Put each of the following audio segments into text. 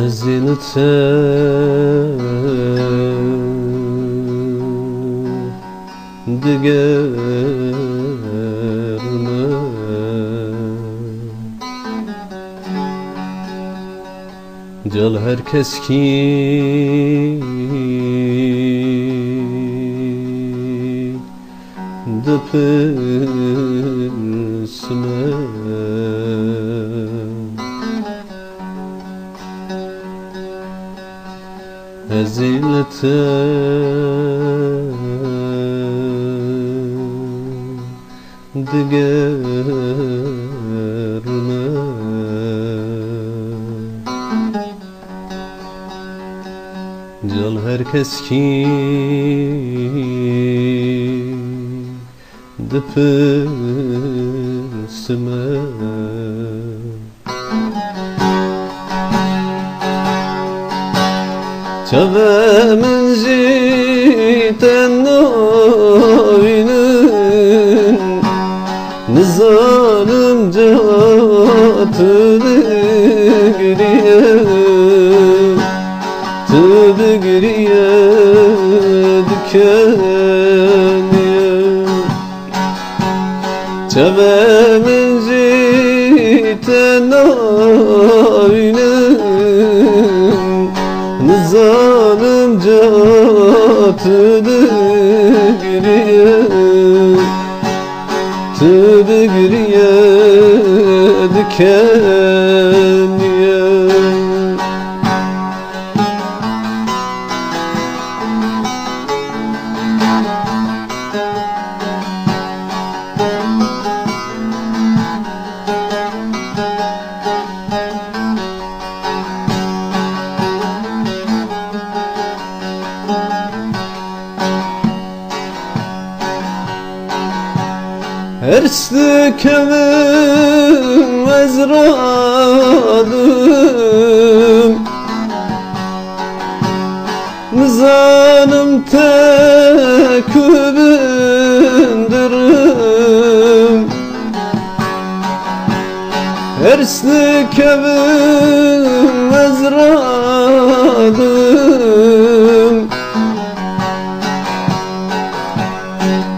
Ezilete digerme Cal herkes ki dıpısme Ezilete digerme Cal herkes ki dıpısme Çavemin ziten oyunun Nizanım catılı giriye Tıdı giriye dükeniye Çavemin ziten oyunun Nizanım catılı giriye Tıdı giriye dükeniye Erslik evim ezradım Nizanım tekübündürüm Erslik evim ezradım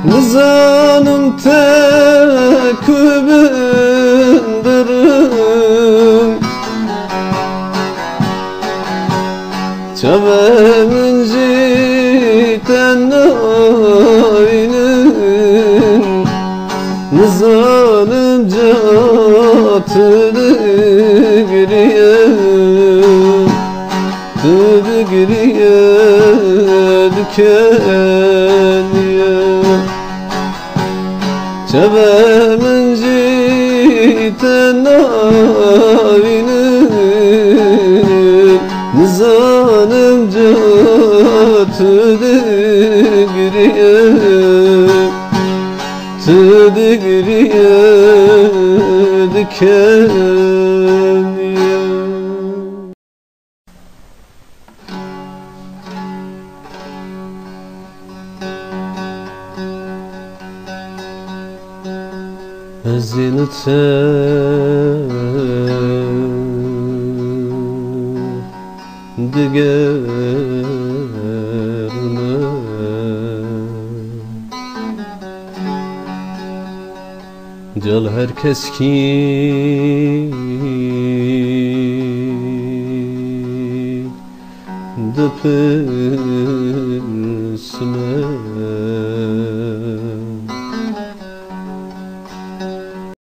Nizanım tekübündürüm Çavemin ziten oyunun Nizanım catılı giriye Tıdı giriye dükeniye Çavemin ziten oyunun Nizanım catılı giriye Tıdı giriye dükeniye Ezilete digerme Cal herkes ki dıpısme